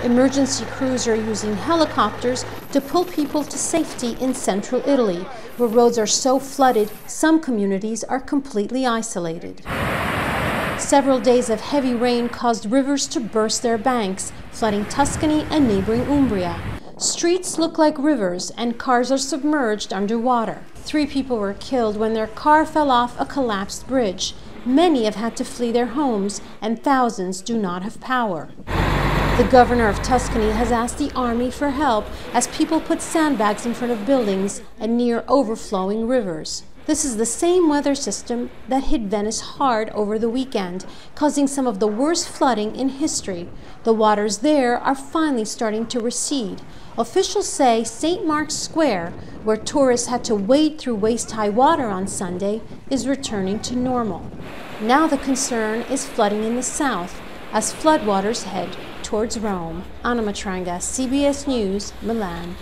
Emergency crews are using helicopters to pull people to safety in central Italy, where roads are so flooded some communities are completely isolated. Several days of heavy rain caused rivers to burst their banks, flooding Tuscany and neighboring Umbria. Streets look like rivers and cars are submerged underwater. 3 people were killed when their car fell off a collapsed bridge. Many have had to flee their homes and thousands do not have power. The governor of Tuscany has asked the army for help as people put sandbags in front of buildings and near overflowing rivers. This is the same weather system that hit Venice hard over the weekend, causing some of the worst flooding in history. The waters there are finally starting to recede. Officials say St. Mark's Square, where tourists had to wade through waist-high water on Sunday, is returning to normal. Now the concern is flooding in the south as floodwaters head towards Rome. Anna Matranga, CBS News, Milan.